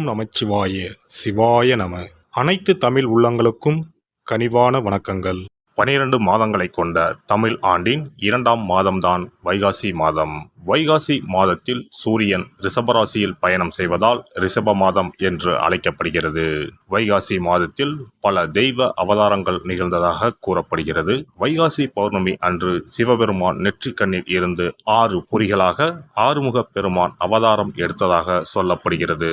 நமச்சிவாய சிவாய நம. அனைத்து தமிழ் உள்ளங்களுக்கும் கனிவான வணக்கங்கள். 12 மாதங்களை கொண்ட தமிழ் ஆண்டின் 2ஆம் மாதம்தான் வைகாசி மாதம். வைகாசி மாதத்தில் சூரியன் ரிஷபராசியில் பயணம் செய்வதால் ரிஷப மாதம் என்று அழைக்கப்படுகிறது. வைகாசி மாதத்தில் பல தெய்வ அவதாரங்கள் நிகழ்ந்ததாக கூறப்படுகிறது. வைகாசி பௌர்ணமி அன்று சிவபெருமான் நெற்றிக்கண்ணில் இருந்து 6 பொறிகளாக ஆறுமுக பெருமான் அவதாரம் எடுத்ததாக சொல்லப்படுகிறது.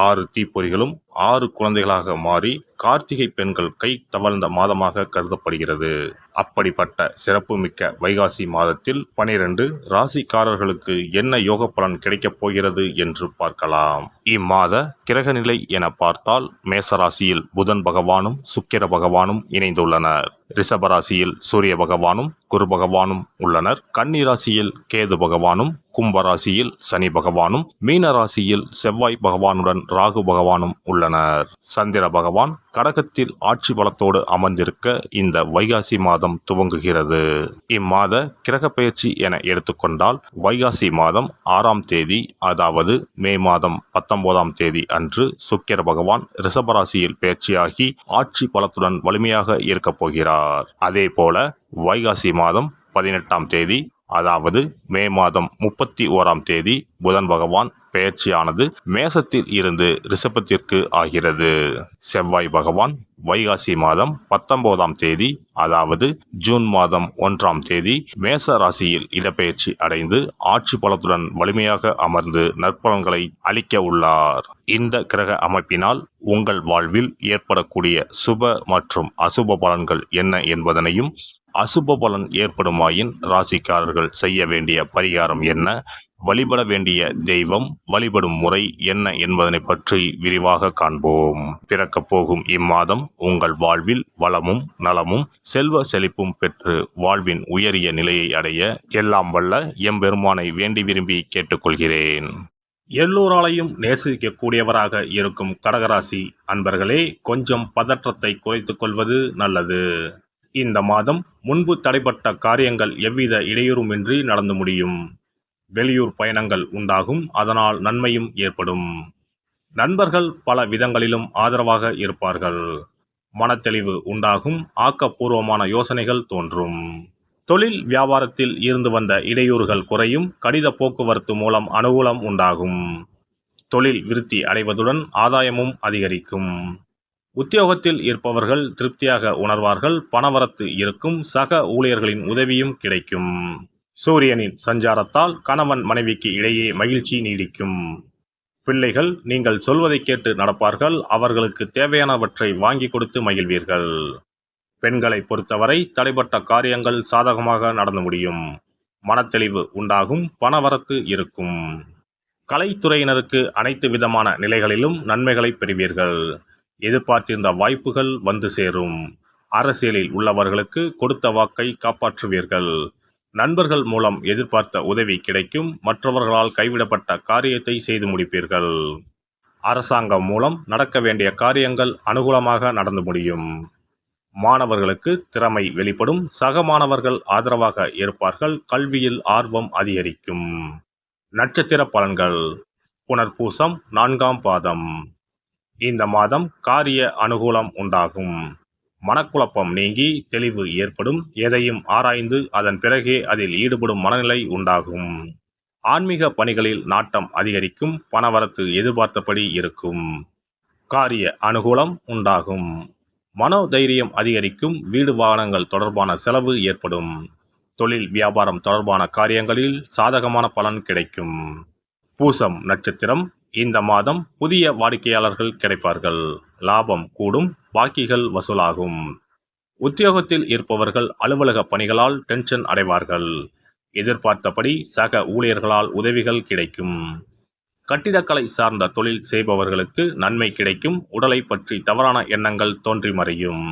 6 தீப்பொறிகளும் 6 குழந்தைகளாக மாறி கார்த்திகை பெண்கள் கை தவழ்ந்த மாதமாக கருதப்படுகிறது. அப்படிப்பட்ட சிறப்புமிக்க வைகாசி மாதத்தில் 12 ராசிக்காரர்களுக்கு என்ன யோக பலன் கிடைக்கப் போகிறது என்று பார்க்கலாம். இம்மாத கிரகநிலை என பார்த்தால் மேசராசியில் புதன் பகவானும் சுக்கிர பகவானும் இணைந்துள்ளனர். ரிஷபராசியில் சூரிய பகவானும் குரு பகவானும் உள்ளனர். கன்னி ராசியில் கேது பகவானும், கும்பராசியில் சனி பகவானும், மீன ராசியில் செவ்வாய் பகவானுடன் ராகு பகவானும் உள்ளனர். சந்திர பகவான் கடகத்தில் ஆட்சி பலத்தோடு அமர்ந்திருக்க இந்த வைகாசி மாதம் துவங்குகிறது. இம்மாத கிரக பெயர்ச்சி என எடுத்துக்கொண்டால் வைகாசி மாதம் 6ஆம் தேதி, அதாவது மே மாதம் 19ஆம் தேதி அன்று சுக்கிர பகவான் ரிஷபராசியில் பெயர்ச்சியாகி ஆட்சி பலத்துடன் வலிமையாக இருக்கப் போகிறார். அதே போல வைகாசி மாதம் 18ஆம் தேதி, அதாவது மே மாதம் 31ஆம் தேதி புதன் பகவான் பெயர்ச்சியானது மேசத்தில் இருந்து ரிஷபத்திற்கு ஆகிறது. செவ்வாய் பகவான் வைகாசி மாதம் 19ஆம் தேதி, அதாவது ஜூன் மாதம் 1ஆம் தேதி மேச ராசியில் இடப்பெயர்ச்சி அடைந்து ஆட்சி பலத்துடன் வலிமையாக அமர்ந்து நற்பலன்களை அளிக்க உள்ளார். இந்த கிரக அமைப்பினால் உங்கள் வாழ்வில் ஏற்படக்கூடிய சுப மற்றும் அசுப பலன்கள் என்ன என்பதனையும், அசுப பலன் ஏற்படுமாயின் ராசிக்காரர்கள் செய்ய வேண்டிய பரிகாரம் என்ன, வழிபட வேண்டிய தெய்வம், வழிபடும் முறை என்ன என்பதனை பற்றி விரிவாக காண்போம். பிறக்கப் போகும் இம்மாதம் உங்கள் வாழ்வில் வளமும் நலமும் செல்வ செழிப்பும் பெற்று வாழ்வின் உயரிய நிலையை அடைய எல்லாம் வல்ல எம்பெருமானை வேண்டி விரும்பி கேட்டுக்கொள்கிறேன். எல்லோராலையும் நேசிக்கக்கூடியவராக இருக்கும் கடகராசி அன்பர்களே, கொஞ்சம் பதற்றத்தை குறைத்துக் கொள்வது நல்லது. இந்த மாதம் முன்பு தடைப்பட்ட காரியங்கள் எவ்வித இடையூறுமின்றி நடந்து முடியும். வெளியூர் பயணங்கள் உண்டாகும். அதனால் நன்மையும் ஏற்படும். நண்பர்கள் பல விதங்களிலும் ஆதரவாக இருப்பார்கள். மனத்தெளிவு உண்டாகும். ஆக்கப்பூர்வமான யோசனைகள் தோன்றும். தொழில் வியாபாரத்தில் இருந்து வந்த இடையூறுகள் குறையும். கடித போக்குவரத்து மூலம் அனுகூலம் உண்டாகும். தொழில் விருத்தி அடைவதுடன் ஆதாயமும் அதிகரிக்கும். உத்தியோகத்தில் இருப்பவர்கள் திருப்தியாக உணர்வார்கள். பணவரத்து இருக்கும். சக ஊழியர்களின் உதவியும் கிடைக்கும். சூரியனின் சஞ்சாரத்தால் கணவன் மனைவிக்கு இடையே மகிழ்ச்சி நீடிக்கும். பிள்ளைகள் நீங்கள் சொல்வதை கேட்டு நடப்பார்கள். அவர்களுக்கு தேவையானவற்றை வாங்கி கொடுத்து மகிழ்வீர்கள். பெண்களை பொறுத்தவரை தடைப்பட்ட காரியங்கள் சாதகமாக நடந்து முடியும். மனத்தெளிவு உண்டாகும். பணவரத்து இருக்கும். கலைத்துறையினருக்கு அனைத்து விதமான நிலைகளிலும் நன்மைகளை பெறுவீர்கள். எதிர்பார்த்திருந்த வாய்ப்புகள் வந்து சேரும். அரசியலில் உள்ளவர்களுக்கு கொடுத்த வாக்கை காப்பாற்றுவீர்கள். நண்பர்கள் மூலம் எதிர்பார்த்த உதவி கிடைக்கும். மற்றவர்களால் கைவிடப்பட்ட காரியத்தை செய்து முடிப்பீர்கள். அரசாங்கம் மூலம் நடக்க வேண்டிய காரியங்கள் அனுகூலமாக நடந்து முடியும். மாணவர்களுக்கு திறமை வெளிப்படும். சக மாணவர்கள் ஆதரவாக இருப்பார்கள். கல்வியில் ஆர்வம் அதிகரிக்கும். நட்சத்திர பலன்கள். புனர்பூசம் 4ஆம் பாதம். இந்த மாதம் காரிய அனுகூலம் உண்டாகும். மனக்குழப்பம் நீங்கி தெளிவு ஏற்படும். எதையும் ஆராய்ந்து அதன் பிறகே அதில் ஈடுபடும் மனநிலை உண்டாகும். ஆன்மீக பணிகளில் நாட்டம் அதிகரிக்கும். பணவரத்து எதிர்பார்த்தபடி இருக்கும். காரிய அனுகூலம் உண்டாகும். மனோதைரியம் அதிகரிக்கும். வீடு வாகனங்கள் தொடர்பான செலவு ஏற்படும். தொழில் வியாபாரம் தொடர்பான காரியங்களில் சாதகமான பலன் கிடைக்கும். பூசம் நட்சத்திரம். இந்த மாதம் புதிய வாடிக்கையாளர்கள் கிடைப்பார்கள். லாபம் கூடும். பாக்கிகள் வசூலாகும். உத்தியோகத்தில் இருப்பவர்கள் அலுவலக பணிகளால் டென்ஷன் அடைவார்கள். எதிர்பார்த்தபடி சக ஊழியர்களால் உதவிகள் கிடைக்கும். கட்டிடக்கலை சார்ந்த தொழில் செய்பவர்களுக்கு நன்மை கிடைக்கும். உடலை பற்றி தவறான எண்ணங்கள் தோன்றி மறையும்.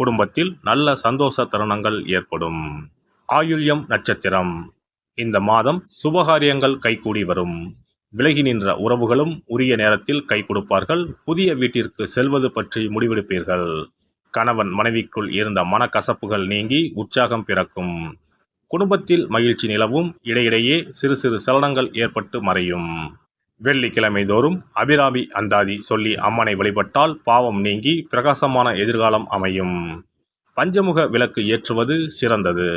குடும்பத்தில் நல்ல சந்தோஷ தருணங்கள் ஏற்படும். ஆயுள்யம் நட்சத்திரம். இந்த மாதம் சுபகாரியங்கள் கைகூடி வரும். விலகி நின்ற உறவுகளும் உரிய நேரத்தில் கை கொடுப்பார்கள். புதிய வீட்டிற்கு செல்வது பற்றி முடிவெடுப்பீர்கள். கணவன் மனைவிக்குள் இருந்த மனக்கசப்புகள் நீங்கி உற்சாகம் பிறக்கும். குடும்பத்தில் மகிழ்ச்சி நிலவும். இடையிடையே சிறு சிறு சலனங்கள் ஏற்பட்டு மறையும். வெள்ளிக்கிழமை தோறும் அபிராமி அந்தாதி சொல்லி அம்மனை வழிபட்டால் பாவம் நீங்கி பிரகாசமான எதிர்காலம் அமையும். பஞ்சமுக விளக்கு ஏற்றுவது சிறந்தது.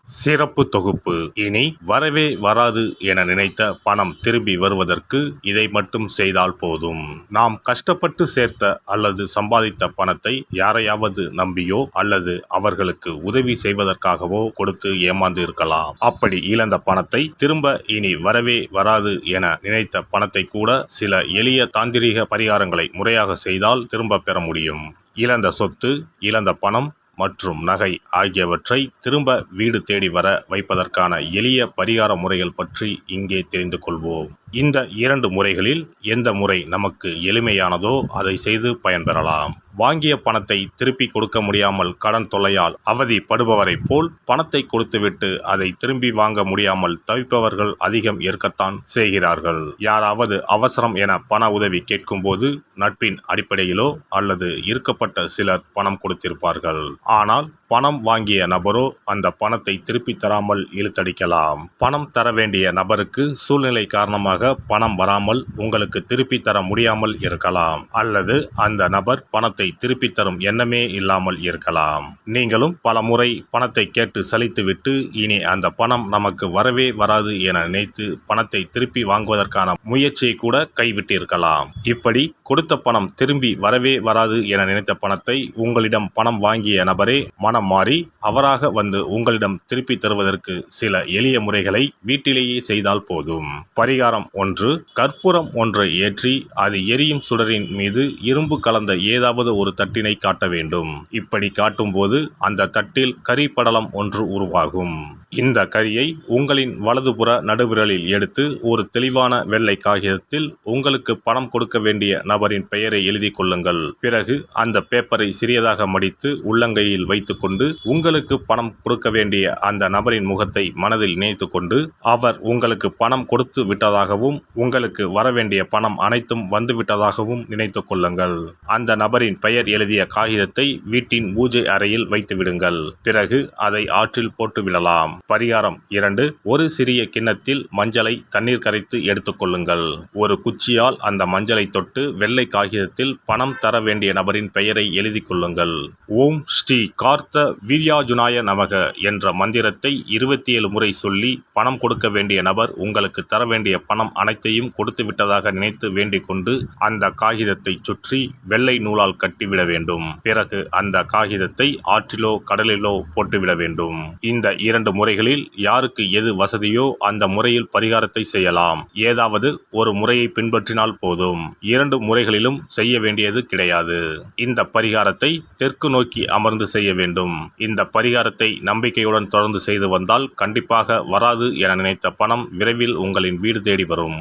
சிறப்பு தொகுப்பு. இனி வரவே வராது என நினைத்த பணம் திரும்பி வருவதற்கு இதை மட்டும் செய்தால் போதும். நாம் கஷ்டப்பட்டு சேர்த்த அல்லது சம்பாதித்த பணத்தை யாரையாவது நம்பியோ அல்லது அவர்களுக்கு உதவி செய்வதற்காகவோ கொடுத்து ஏமாந்து இருக்கலாம். அப்படி இழந்த பணத்தை திரும்ப இனி வரவே வராது என நினைத்த பணத்தை கூட சில எளிய தாந்திரீக பரிகாரங்களை முறையாக செய்தால் திரும்ப பெற முடியும். இழந்த சொத்து, இழந்த பணம் மற்றும் நகை ஆகியவற்றை திரும்ப வீடு தேடி வர வைப்பதற்கான எளிய பரிகார முறைகள் பற்றி இங்கே தெரிந்து கொள்வோம். இந்த 2 முறைகளில் எந்த முறை நமக்கு எளிமையானதோ அதை செய்து பயன்பெறலாம். வாங்கிய பணத்தை திருப்பி கொடுக்க முடியாமல் கடன் தொல்லையால் அவதிப்படுபவரை போல் பணத்தை கொடுத்துவிட்டு அதை திரும்பி வாங்க முடியாமல் தவிப்பவர்கள் அதிகம் இருக்கத்தான் செய்கிறார்கள். யாராவது அவசரம் என பண உதவி கேட்கும்போது நட்பின் அடிப்படையிலோ அல்லது இருக்கப்பட்ட சிலர் பணம் கொடுத்திருப்பார்கள். ஆனால் பணம் வாங்கிய நபரோ அந்த பணத்தை திருப்பி தராமல் இழுத்தடிக்கலாம். பணம் தர வேண்டிய நபருக்கு சூழ்நிலை காரணமாக பணம் வராமல் உங்களுக்கு திருப்பி தர முடியாமல் இருக்கலாம். அல்லது அந்த நபர் பணத்தை திருப்பி தரும் எண்ணமே இல்லாமல் இருக்கலாம். நீங்களும் பல முறை பணத்தை கேட்டு சலித்துவிட்டு இனி அந்த பணம் நமக்கு வரவே வராது என நினைத்து பணத்தை திருப்பி வாங்குவதற்கான முயற்சியை கூட கைவிட்டிருக்கலாம். இப்படி கொடுத்த பணம் திரும்பி வரவே வராது என நினைத்த பணத்தை உங்களிடம் பணம் வாங்கிய நபரே மனம் மாறி அவராக வந்து உங்களிடம் திருப்பி தருவதற்கு சில எளிய முறைகளை வீட்டிலேயே செய்தால் போதும். பரிகாரம் 1. கற்பூரம் ஒன்றை ஏற்றி அது எரியும் சுடரின் மீது இரும்பு கலந்த ஏதாவது ஒரு தட்டினை காட்ட வேண்டும். இப்படி காட்டும்போது அந்த தட்டில் கரி படலம் ஒன்று உருவாகும். இந்த கரியை உங்களின் வலதுபுற நடுவிரலில் எடுத்து ஒரு தெளிவான வெள்ளை காகிதத்தில் உங்களுக்கு பணம் கொடுக்க வேண்டிய நபரின் பெயரை எழுதி கொள்ளுங்கள். பிறகு அந்த பேப்பரை சிறியதாக மடித்து உள்ளங்கையில் வைத்துக்கொண்டு உங்களுக்கு பணம் கொடுக்க வேண்டிய அந்த நபரின் முகத்தை மனதில் நினைத்து கொண்டு அவர் உங்களுக்கு பணம் கொடுத்து விட்டதாகவும் உங்களுக்கு வரவேண்டிய பணம் அனைத்தும் வந்துவிட்டதாகவும் நினைத்து கொள்ளுங்கள். அந்த நபரின் பெயர் எழுதிய காகிதத்தை வீட்டின் பூஜை அறையில் வைத்து விடுங்கள். பிறகு அதை ஆற்றில் போட்டு விடலாம். பரிகாரம் 2. ஒரு சிறிய கிண்ணத்தில் மஞ்சளை தண்ணீர் கரைத்து எடுத்துக்கொள்ளுங்கள். ஒரு குச்சியால் அந்த மஞ்சளை தொட்டு வெள்ளை காகிதத்தில் பணம் தர வேண்டிய நபரின் பெயரை எழுதி கொள்ளுங்கள். ஓம் ஸ்ரீ கார்த்த வீர்யாஜுனாய நமக என்ற மந்திரத்தை 27 முறை சொல்லி பணம் கொடுக்க வேண்டிய நபர் உங்களுக்கு தர வேண்டிய பணம் அனைத்தையும் கொடுத்து விட்டதாக நினைத்து வேண்டிக் கொண்டு அந்த காகிதத்தை சுற்றி வெள்ளை நூலால் கட்டிவிட வேண்டும். பிறகு அந்த காகிதத்தை ஆற்றிலோ கடலிலோ போட்டுவிட வேண்டும். இந்த 2 முறைகளில் யாருக்கு எது வசதியோ அந்த முறையில் பரிகாரத்தை செய்யலாம். ஏதாவது ஒரு முறையை பின்பற்றினால் போதும். 2 முறைகளிலும் செய்ய வேண்டியது கிடையாது. இந்த பரிகாரத்தை தெற்கு நோக்கி அமர்ந்து செய்ய வேண்டும். இந்த பரிகாரத்தை நம்பிக்கையுடன் தொடர்ந்து செய்து வந்தால் கண்டிப்பாக வராது என நினைத்த பணம் விரைவில் உங்களின் வீடு தேடி வரும்.